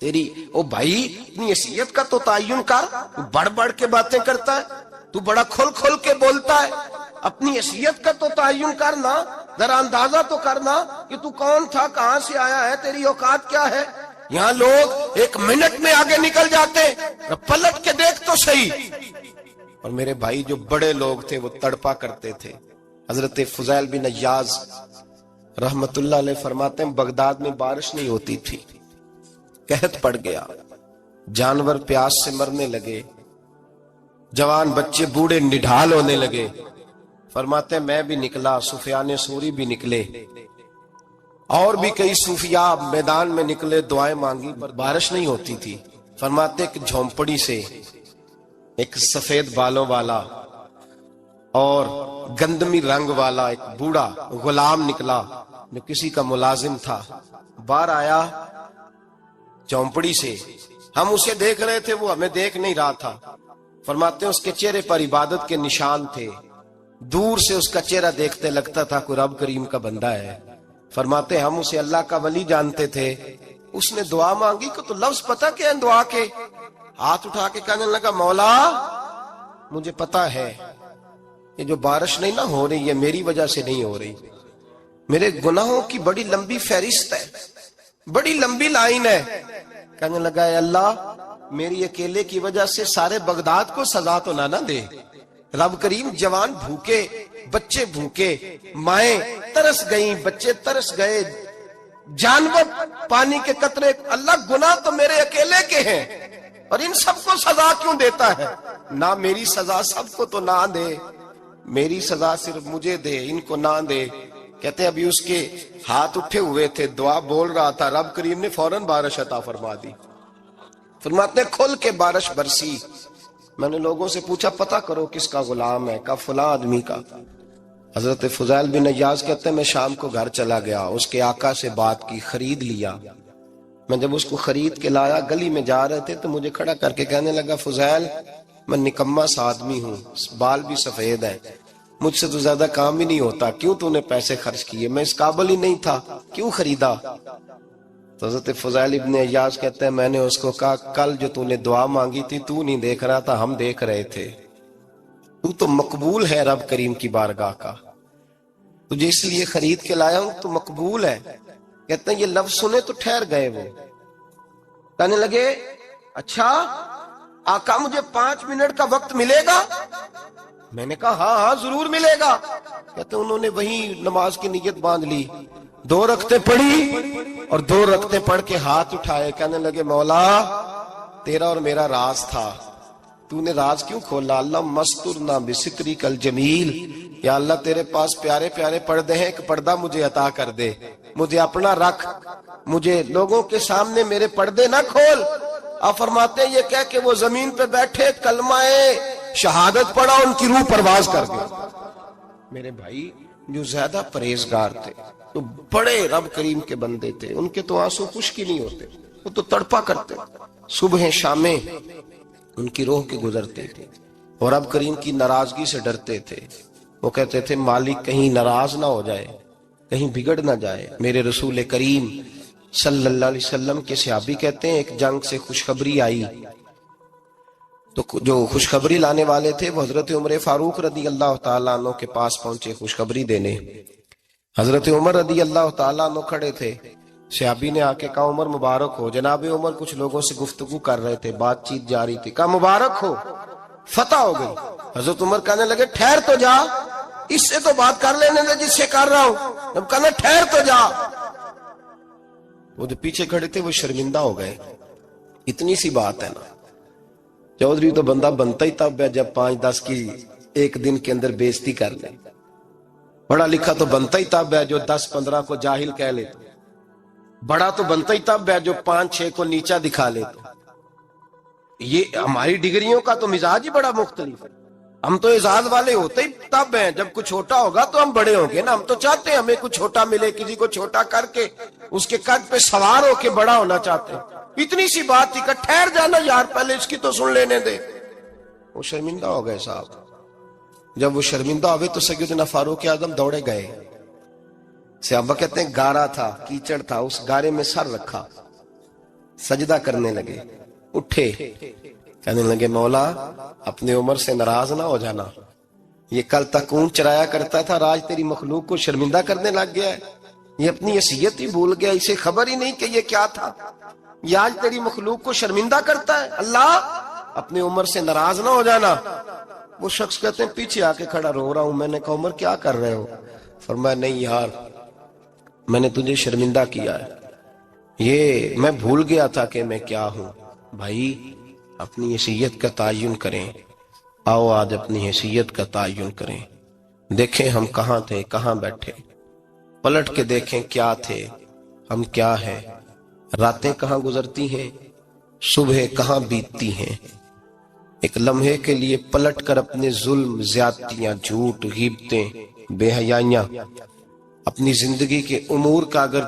تیری او بھائی اپنی حیثیت کا تو تعین کر، تو بڑھ بڑھ کے باتیں کرتا ہے، تو بڑا کھل کھل کے بولتا ہے، اپنی حیثیت کا تو تعین کرنا، ذرا اندازہ تو کرنا کہ تو کون تھا، کہاں سے آیا ہے، تیری اوقات کیا ہے۔ یہاں لوگ 1 منٹ میں آگے نکل جاتے، پلٹ کے دیکھ تو صحیح۔ اور میرے بھائی جو بڑے لوگ تھے وہ تڑپا کرتے تھے۔ حضرت فضیل بن عیاض رحمت اللہ علیہ فرماتے ہیں بغداد میں بارش نہیں ہوتی تھی، قحط پڑ گیا، جانور پیاس سے مرنے لگے، جوان بچے بوڑھے نڈھال ہونے لگے۔ فرماتے ہیں میں بھی نکلا، سفیان ثوری بھی نکلے، اور بھی کئی صوفیاء میدان میں نکلے، دعائیں مانگی پر بارش نہیں ہوتی تھی۔ فرماتے ایک جھونپڑی سے ایک سفید بالوں والا اور گندمی رنگ والا ایک بوڑھا غلام نکلا جو کسی کا ملازم تھا، باہر آیا جھونپڑی سے، ہم اسے دیکھ رہے تھے، وہ ہمیں دیکھ نہیں رہا تھا۔ فرماتے ہیں اس کے چہرے پر عبادت کے نشان تھے، دور سے اس کا چہرہ دیکھتے لگتا تھا کوئی رب کریم کا بندہ ہے۔ فرماتے ہم اسے اللہ کا ولی جانتے تھے، اس نے دعا مانگی کہ تو لفظ پتا کیا ہے دعا کے؟ ہاتھ اٹھا کے کہنے لگا مولا مجھے پتا ہے یہ جو بارش نہیں نہ ہو رہی ہے میری وجہ سے نہیں ہو رہی، میرے گناہوں کی بڑی لمبی فہرست ہے، بڑی لمبی لائن ہے۔ کہنے لگا اے اللہ میری اکیلے کی وجہ سے سارے بغداد کو سزا تو نہ دے۔ رب کریم جوان بھوکے، بچے بھوکے، مائیں ترس گئیں، بچے ترس گئے، جانور پانی کے قطرے، اللہ گناہ تو میرے اکیلے کے ہیں اور ان سب کو سزا کیوں دیتا ہے؟ نہ میری سزا سب کو تو نہ دے، میری سزا صرف مجھے دے، ان کو نہ دے۔ کہتے ہیں ابھی اس کے ہاتھ اٹھے ہوئے تھے، دعا بول رہا تھا، رب کریم نے فوراً بارش عطا فرما دی۔ فرماتے کھل کے بارش برسی۔ میں نے لوگوں سے پوچھا پتہ کرو کس کا غلام ہے، کہا فلاں آدمی کا۔ حضرت فضیل بن عیاض کہتے ہیں میں شام کو گھر چلا گیا، اس کے آقا سے بات کی، خرید لیا۔ میں جب اس کو خرید کے لایا، گلی میں جا رہے تھے تو مجھے کھڑا کر کے کہنے لگا فضیل میں نکما سا آدمی ہوں، بال بھی سفید ہیں، مجھ سے تو زیادہ کام ہی نہیں ہوتا، کیوں تو نے پیسے خرچ کیے؟ میں اس قابل ہی نہیں تھا، کیوں خریدا؟ تو حضرت فضیل ابن عیاض کہتے ہیں میں نے اس کو کہا کل جو تو نے دعا مانگی تھی تو نہیں دیکھ رہا تھا، ہم دیکھ رہے تھے، تو مقبول ہے رب کریم کی بارگاہ کا، تجھے اس لیے خرید کے لایا ہوں، تو مقبول ہے۔ کہتے ہیں یہ لفظ سنے تو ٹھہر گئے، وہ کہنے لگے اچھا آقا مجھے 5 منٹ کا وقت ملے گا؟ میں نے کہا ہاں ہاں ضرور ملے گا۔ کہتے ہیں انہوں نے وہیں نماز کی نیت باندھ لی، 2 رکعتیں پڑھی اور 2 رکعتیں پڑھ کے ہاتھ اٹھائے، کہنے لگے مولا تیرا اور میرا راز تھا، تو نے راز کیوں کھولا؟ اللہ مسترنا بسترک الجمیل، یا اللہ تیرے پاس پیارے پیارے پردے ہیں، ایک پردہ مجھے عطا کر دے، مجھے اپنا رکھ، مجھے لوگوں کے سامنے میرے پردے نہ کھول۔ آپ فرماتے ہیں یہ کہہ کہ وہ زمین پہ بیٹھے کلمہ شہادت پڑھا، ان کی روح پرواز کر گئی۔ میرے بھائی جو زیادہ پرہیزگار تھے، تو بڑے رب کریم کے بندے تھے، ان کے تو آنسو خشک ہی نہیں ہوتے، وہ تو تڑپا کرتے، صبح شامیں ان کی روح کے گزرتے تھے اور رب کریم کی ناراضگی سے ڈرتے تھے۔ وہ کہتے تھے مالک کہیں ناراض نہ ہو جائے، کہیں بگڑ نہ جائے۔ میرے رسول کریم صلی اللہ علیہ وسلم کے صحابی کہتے ہیں ایک جنگ سے خوشخبری آئی، تو جو خوشخبری لانے والے تھے وہ حضرت عمر فاروق رضی اللہ تعالیٰ عنہ کے پاس پہنچے خوشخبری دینے۔ حضرت عمر رضی اللہ تعالیٰ عنہ کھڑے تھے، صحابی نے آ کے کہا عمر مبارک ہو۔ جناب عمر کچھ لوگوں سے گفتگو کر رہے تھے، بات چیت جاری تھی، کہا مبارک ہو فتح ہو گئی۔ حضرت عمر کہنے لگے ٹھہر تو جا، اس سے تو بات کر لینے دے جس سے کر رہا ہوں۔ جب کہنا ٹھہر تو جا، وہ جو پیچھے کھڑے تھے وہ شرمندہ ہو گئے، اتنی سی بات ہے نا، چودھری تو بندہ بنتا ہی تب ہے جب 5-10 کی ایک دن کے اندر بےزتی کر لے، پڑھا لکھا تو بنتا ہی تب ہے جو 10-15 کو جاہل کہہ لے، بڑا تو بنتا ہی تب ہے جو 5-6 کو نیچا دکھا لے۔ یہ ہماری ڈگریوں کا تو مزاج ہی بڑا مختلف ہے، ہم تو اعزاز والے ہوتے ہی تب ہیں جب کچھ چھوٹا ہوگا تو ہم بڑے ہوں گے نا، ہم تو چاہتے ہیں ہمیں کچھ چھوٹا ملے، کسی کو چھوٹا کر کے اس کے قد پہ سوار ہو کے بڑا ہونا چاہتے ہیں۔ اتنی سی بات تھی کہ ٹھہر جانا یار پہلے اس کی تو سن لینے دے۔ وہ شرمندہ ہو گئے صاحب، جب وہ شرمندہ ہوئے تو سیدنا فاروق اعظم دوڑے گئے۔ صحابہ کہتے ہیں گارا تھا، کیچڑ تھا، اس گارے میں سر رکھا، سجدہ کرنے لگے، اٹھے، کہنے لگے مولا اپنے عمر سے ناراض نہ ہو جانا، یہ کل تک اونٹ چرایا کرتا تھا، آج تیری مخلوق کو شرمندہ کرنے لگ گیا ہے، یہ اپنی حیثیت ہی بھول گیا، اسے خبر ہی نہیں کہ یہ کیا تھا، یہ آج تیری مخلوق کو شرمندہ کرتا ہے، اللہ اپنے عمر سے ناراض نہ ہو جانا۔ وہ شخص کہتے ہیں پیچھے آ کے کھڑا رو رہا ہوں۔ میں نے کہا عمر کیا کر رہے ہو؟ فرمایا نہیں یار میں نے تجھے شرمندہ کیا ہے، یہ میں بھول گیا تھا کہ میں کیا ہوں۔ بھائی اپنی حیثیت کا تعین کریں، آؤ آج اپنی حیثیت کا تعین کریں، دیکھیں ہم کہاں تھے، کہاں بیٹھے، پلٹ کے دیکھیں کیا تھے ہم، کیا ہے، راتیں کہاں گزرتی ہیں، صبح کہاں بیتتی ہیں۔ ایک لمحے کے لیے پلٹ کر اپنے ظلم، زیادتیاں، جھوٹ، غیبتیں، بے حیائیاں، اپنی زندگی کے امور کا اگر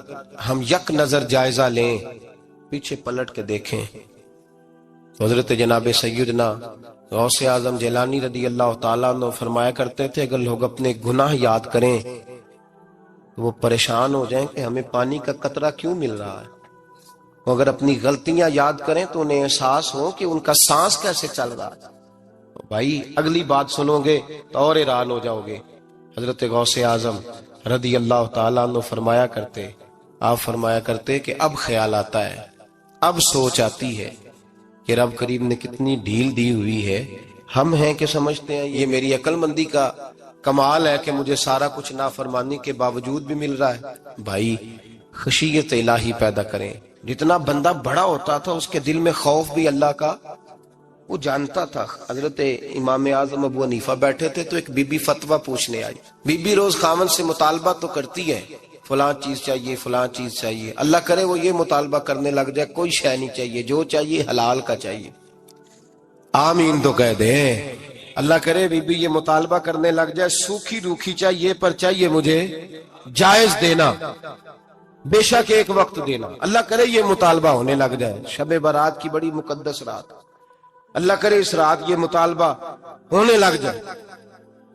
ہم یک نظر جائزہ لیں، پیچھے پلٹ کے دیکھیں۔ حضرت جناب سیدنا غوث اعظم جیلانی رضی اللہ تعالیٰ عنہ فرمایا کرتے تھے اگر لوگ اپنے گناہ یاد کریں تو وہ پریشان ہو جائیں کہ ہمیں پانی کا قطرہ کیوں مل رہا ہے، وہ اگر اپنی غلطیاں یاد کریں تو انہیں احساس ہو کہ ان کا سانس کیسے چل رہا ہے۔ بھائی اگلی بات سنو گے تو اور حیران ہو جاؤ گے۔ حضرت غوث اعظم رضی اللہ تعالیٰ عنہ فرمایا کرتے کہ اب خیال آتا ہے، اب سوچ آتی ہے کہ رب کریم نے کتنی ڈھیل دی ہوئی ہے۔ ہم ہیں کہ سمجھتے ہیں یہ میری عقل مندی کا کمال ہے کہ مجھے سارا کچھ نافرمانی کے باوجود بھی مل رہا ہے۔ بھائی خشیت الہی پیدا کریں۔ جتنا بندہ بڑا ہوتا تھا اس کے دل میں خوف بھی اللہ کا وہ جانتا تھا۔ حضرت امام اعظم ابو حنیفہ بیٹھے تھے تو ایک بی بی فتویٰ پوچھنے آئی۔ بی بی روز خاوند سے مطالبہ تو کرتی ہے، فلاں چیز چاہیے، فلاں چیز چاہیے، اللہ کرے وہ یہ مطالبہ کرنے لگ جائے کوئی شے نہیں چاہیے، جو چاہیے حلال کا چاہیے۔ آمین تو کہہ دے۔ اللہ کرے بی بی یہ مطالبہ کرنے لگ جائے سوکھی روکھی چاہیے پر چاہیے مجھے جائز دینا، بے شک ایک وقت دینا۔ اللہ کرے یہ مطالبہ ہونے لگ جائے، شب برات کی بڑی مقدس رات، اللہ کرے اس رات یہ مطالبہ ہونے لگ جائے۔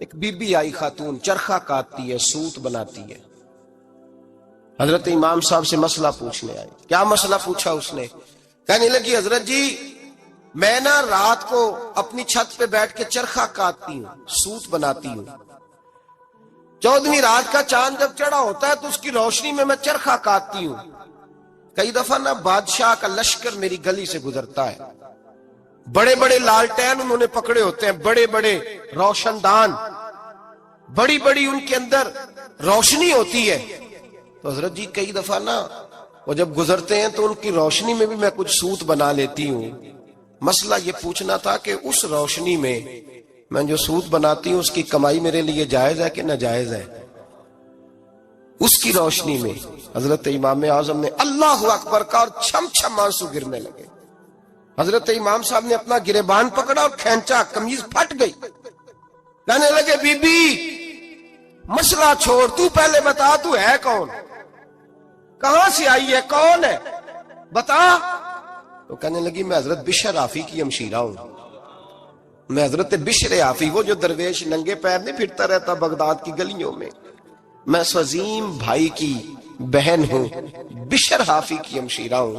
ایک بی بی آئی خاتون، چرخہ کاٹتی ہے، سوت بناتی ہے، حضرت امام صاحب سے مسئلہ پوچھنے آئی۔ کیا مسئلہ پوچھا اس نے؟ کہنے لگی حضرت جی میں نا رات کو اپنی چھت پہ بیٹھ کے چرخہ کاٹتی ہوں، سوت بناتی ہوں، 14ویں رات کا چاند جب چڑھا ہوتا ہے تو اس کی روشنی میں چرخہ کاٹتی ہوں۔ کئی دفعہ نا بادشاہ کا لشکر میری گلی سے گزرتا ہے، بڑے بڑے لالٹین انہوں نے پکڑے ہوتے ہیں، بڑے بڑے روشن دان، بڑی بڑی ان کے اندر روشنی ہوتی ہے۔ تو حضرت جی کئی دفعہ نا وہ جب گزرتے ہیں تو ان کی روشنی میں بھی میں کچھ سوت بنا لیتی ہوں۔ مسئلہ یہ پوچھنا تھا کہ اس روشنی میں جو سوت بناتی ہوں اس کی کمائی میرے لیے جائز ہے کہ ناجائز ہے؟ اس کی روشنی میں حضرت امام اعظم نے اللہ اکبر کا اور چھم چھم آنسو گرنے لگے۔ حضرت امام صاحب نے اپنا گریبان پکڑا اور کھینچا، قمیض پھٹ گئی۔ کہنے لگے بی بی مسئلہ چھوڑ، تو پہلے بتا تو ہے کون، کہاں سے آئی ہے، کون ہے، بتا۔ تو کہنے لگی میں حضرت بشر آفی کی ہمشیرہ ہوں، میں حضرت بشر آفی، وہ جو درویش ننگے پیر نہیں پھرتا رہتا بغداد کی گلیوں میں، میں اس عظیم بھائی کی بہن ہوں، بشر آفی کی ہمشیرہ ہوں۔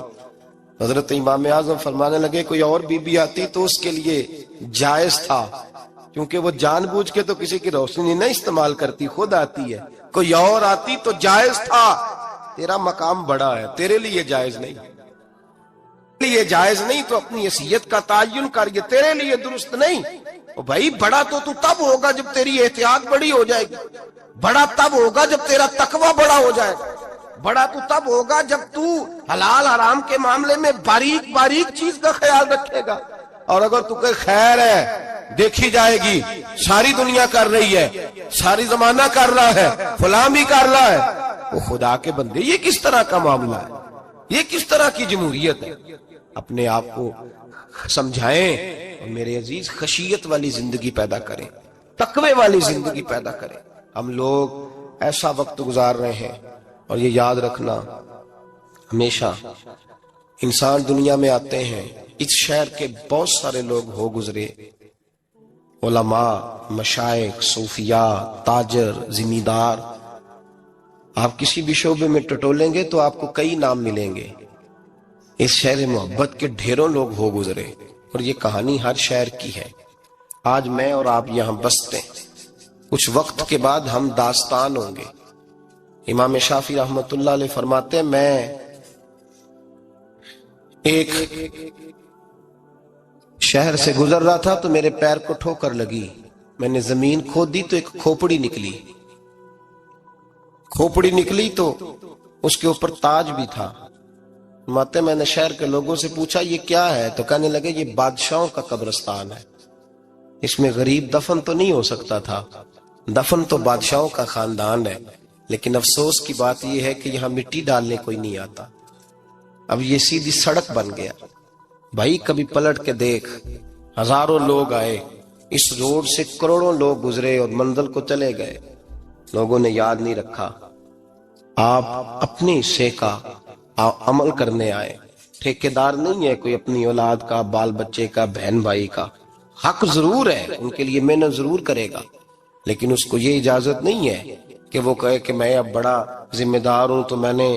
حضرت امام اعظم فرمانے لگے کوئی اور بی بی آتی تو اس کے لیے جائز تھا، کیونکہ وہ جان بوجھ کے تو کسی کی روشنی نہیں استعمال کرتی، خود آتی ہے، کوئی اور آتی تو جائز تھا۔ تیرا مقام بڑا ہے، تیرے لیے جائز نہیں، لیے جائز نہیں، تو اپنی حیثیت کا تعین کر، یہ تیرے لیے درست نہیں۔ او بھائی بڑا تو تب ہوگا جب تیری احتیاط بڑی ہو جائے گی، بڑا تب ہوگا جب تیرا تقوی بڑا ہو جائے گا، بڑا تو تب ہوگا جب تو حلال حرام کے معاملے میں باریک باریک چیز کا خیال رکھے گا۔ اور اگر تو کہ خیر ہے دیکھی جائے گی، ساری دنیا کر رہی ہے، ساری زمانہ کر رہا ہے، فلاں بھی کر رہا ہے، وہ خدا کے بندے یہ کس طرح کا معاملہ ہے، یہ کس طرح کی جمہوریت ہے؟ اپنے آپ کو سمجھائیں اور میرے عزیز خشیت والی زندگی پیدا کریں، تقوی والی زندگی پیدا کریں۔ ہم لوگ ایسا وقت گزار رہے ہیں، اور یہ یاد رکھنا ہمیشہ انسان دنیا میں آتے ہیں، اس شہر کے بہت سارے لوگ ہو گزرے، علماء، مشائخ، صوفیاء، تاجر، زمیندار، آپ کسی بھی شعبے میں ٹٹولیں گے تو آپ کو کئی نام ملیں گے۔ اس شہر محبت کے ڈھیروں لوگ ہو گزرے، اور یہ کہانی ہر شہر کی ہے۔ آج میں اور آپ یہاں بستے ہیں، کچھ وقت کے بعد ہم داستان ہوں گے۔ امام شافعی رحمت اللہ علیہ فرماتے ہیں میں ایک شہر سے گزر رہا تھا تو میرے پیر کو ٹھوکر لگی، میں نے زمین کھودی تو ایک کھوپڑی نکلی، کھوپڑی نکلی تو اس کے اوپر تاج بھی تھا۔ ماتے میں نے شہر کے لوگوں سے پوچھا یہ کیا ہے، تو کہنے لگے یہ بادشاہوں کا قبرستان ہے، اس میں غریب دفن تو نہیں ہو سکتا تھا، دفن تو بادشاہوں کا خاندان ہے، لیکن افسوس کی بات یہ ہے کہ یہاں مٹی ڈالنے کوئی نہیں آتا، اب یہ سیدھی سڑک بن گیا۔ بھائی کبھی پلٹ کے دیکھ، ہزاروں لوگ آئے، اس روڈ سے کروڑوں لوگ گزرے اور منزل کو چلے گئے، لوگوں نے یاد نہیں رکھا۔ آپ اپنے حصے کا عمل کرنے آئے، ٹھیکیدار نہیں ہے کوئی اپنی اولاد کا، بال بچے کا، بہن بھائی کا، حق ضرور ہے، ان کے لیے محنت ضرور کرے گا، لیکن اس کو یہ اجازت نہیں ہے کہ وہ کہے کہ میں اب بڑا ذمہ دار ہوں تو میں نے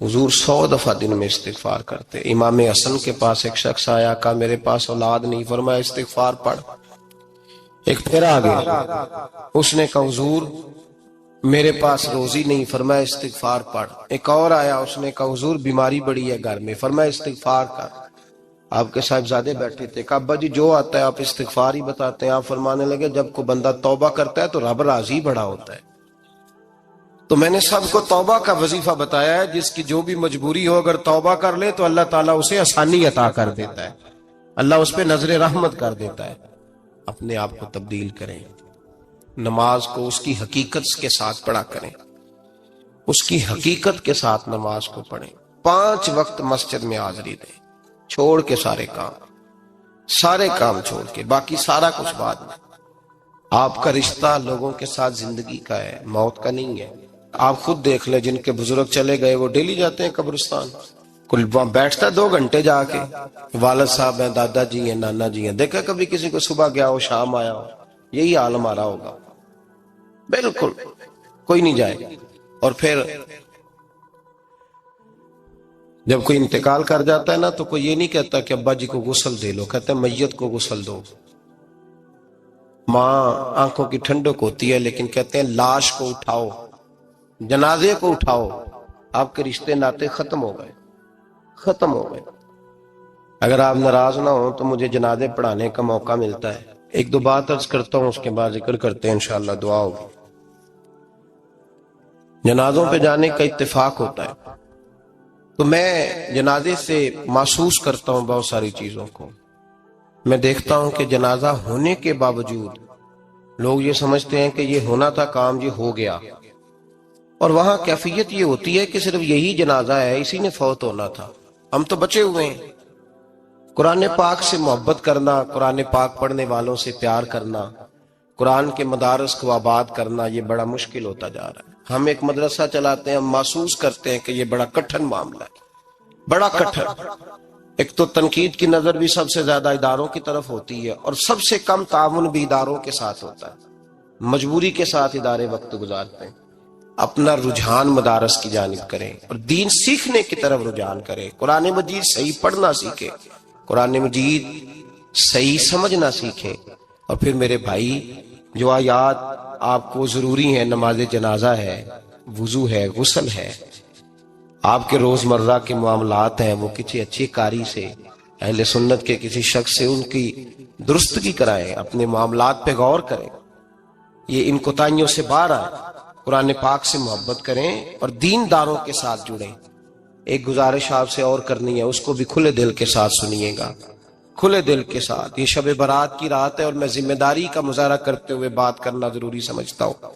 حضور 100 دفعہ دن میں استغفار کرتے. امام حسن کے پاس ایک شخص آیا, کہا میرے پاس اولاد نہیں, فرمایا استغفار پڑھ. ایک پھر آ گیا, اس نے کہا حضور میرے پاس روزی نہیں, فرمایا استغفار پڑھ. ایک اور آیا, اس نے کہا حضور بیماری بڑی ہے گھر میں, فرمایا استغفار کر. آپ کے صاحبزادے بیٹھے تھے, کہا ابا جی جو آتا ہے آپ استغفار ہی بتاتے ہیں. آپ فرمانے لگے جب کوئی بندہ توبہ کرتا ہے تو رب راضی بڑا ہوتا ہے. تو میں نے سب کو توبہ کا وظیفہ بتایا ہے, جس کی جو بھی مجبوری ہو اگر توبہ کر لے تو اللہ تعالیٰ اسے آسانی عطا کر دیتا ہے, اللہ اس پہ نظر رحمت کر دیتا ہے. اپنے آپ کو تبدیل کریں, نماز کو اس کی حقیقت کے ساتھ پڑھا کریں, اس کی حقیقت کے ساتھ نماز کو پڑھیں. 5 وقت مسجد میں حاضری دیں, چھوڑ کے سارے کام چھوڑ کے, باقی سارا کچھ بعد میں. آپ کا رشتہ لوگوں کے ساتھ زندگی کا ہے, موت کا نہیں ہے. آپ خود دیکھ لیں, جن کے بزرگ چلے گئے وہ ڈیلی جاتے ہیں قبرستان, کل بیٹھتا 2 گھنٹے جا کے, والد صاحب ہیں, دادا جی ہیں, نانا جی ہیں. دیکھا کبھی کسی کو صبح گیا ہو شام آیا ہو؟ یہی حال ہمارا ہوگا, بالکل کوئی نہیں جائے. اور پھر جب کوئی انتقال کر جاتا ہے نا تو کوئی یہ نہیں کہتا کہ ابا جی کو غسل دے لو, کہتے ہیں میت کو غسل دو. ماں آنکھوں کی ٹھنڈک ہوتی ہے لیکن کہتے ہیں لاش کو اٹھاؤ, جنازے کو اٹھاؤ. آپ کے رشتے ناطے ختم ہو گئے. اگر آپ ناراض نہ ہوں تو مجھے جنازے پڑھانے کا موقع ملتا ہے. 1-2 بات عرض کرتا ہوں, اس کے بعد ذکر کرتے ہیں, انشاءاللہ دعا ہوگی. جنازوں پہ جانے کا اتفاق ہوتا ہے تو میں جنازے سے محسوس کرتا ہوں بہت ساری چیزوں کو. میں دیکھتا ہوں کہ جنازہ ہونے کے باوجود لوگ یہ سمجھتے ہیں کہ یہ ہونا تھا کام, یہ ہو گیا. اور وہاں کیفیت یہ ہوتی ہے کہ صرف یہی جنازہ ہے, اسی نے فوت ہونا تھا, ہم تو بچے ہوئے ہیں. قرآن پاک سے محبت کرنا, قرآن پاک پڑھنے والوں سے پیار کرنا, قرآن کے مدارس کو آباد کرنا, یہ بڑا مشکل ہوتا جا رہا ہے. ہم ایک مدرسہ چلاتے ہیں, ہم محسوس کرتے ہیں کہ یہ بڑا کٹھن معاملہ ہے, بڑا کٹھن. ایک تو تنقید کی نظر بھی سب سے زیادہ اداروں کی طرف ہوتی ہے, اور سب سے کم تعاون بھی اداروں کے ساتھ ہوتا ہے. مجبوری کے ساتھ ادارے وقت گزارتے ہیں. اپنا رجحان مدارس کی جانب کریں اور دین سیکھنے کی طرف رجحان کریں. قرآن مجید صحیح پڑھنا سیکھیں, قرآن مجید صحیح سمجھنا سیکھیں. اور پھر میرے بھائی جو آیات آپ کو ضروری ہیں, نماز جنازہ ہے, وضو ہے, غسل ہے, آپ کے روزمرہ کے معاملات ہیں, وہ کسی اچھی قاری سے, اہل سنت کے کسی شخص سے ان کی درستگی کرائیں, اپنے معاملات پہ غور کریں, یہ ان کوتاہیوں سے باہر آئیں, قرآن پاک سے محبت کریں اور دینداروں کے ساتھ جڑیں. ایک گزارش آپ سے اور کرنی ہے, اس کو بھی کھلے دل کے ساتھ سنیے گا, کھلے دل کے ساتھ. یہ شب برات کی رات ہے اور میں ذمہ داری کا مظاہرہ کرتے ہوئے بات کرنا ضروری سمجھتا ہوں.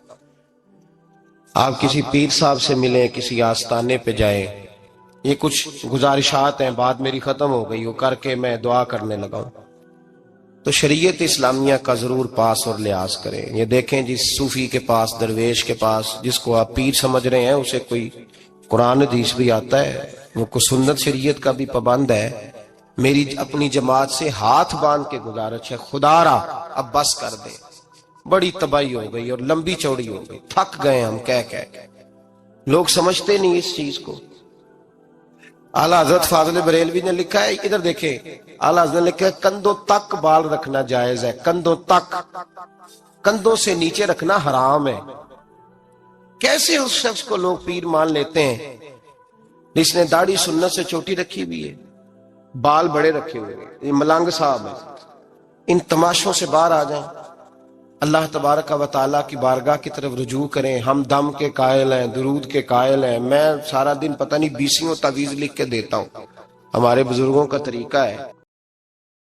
آپ کسی پیر صاحب سے ملیں, کسی آستانے پہ جائیں, یہ کچھ گزارشات ہیں, بات میری ختم ہو گئی, وہ کر کے میں دعا کرنے لگا ہوں. تو شریعت اسلامیہ کا ضرور پاس اور لحاظ کریں. یہ دیکھیں جس صوفی کے پاس, درویش کے پاس, جس کو آپ پیر سمجھ رہے ہیں, اسے کوئی قرآن حدیث بھی آتا ہے, وہ کوئی سنت شریعت کا بھی پابند ہے. میری اپنی جماعت سے ہاتھ باندھ کے گزارش ہے, خدا را اب بس کر دے, بڑی تباہی ہو گئی اور لمبی چوڑی ہو گئی, تھک گئے ہم کہہ کہہ. لوگ سمجھتے نہیں اس چیز کو. اعلیٰ حضرت فاضل بریلوی نے لکھا ہے, ادھر دیکھیں, اعلیٰ حضرت نے لکھا ہے کندھوں تک بال رکھنا جائز ہے, کندھوں تک, کندھوں سے نیچے رکھنا حرام ہے. کیسے اس شخص کو لوگ پیر مان لیتے ہیں جس نے داڑھی سنت سے چھوٹی رکھی ہوئی ہے, بال بڑے رکھے ہوئے ہیں. یہ ملنگ صاحب ہے. ان تماشوں سے باہر آ جائیں, اللہ تبارک و تعالیٰ کی بارگاہ کی طرف رجوع کریں. ہم دم کے قائل ہیں, درود کے قائل ہیں. میں سارا دن پتہ نہیں 20 تعویذ لکھ کے دیتا ہوں, ہمارے بزرگوں کا طریقہ ہے.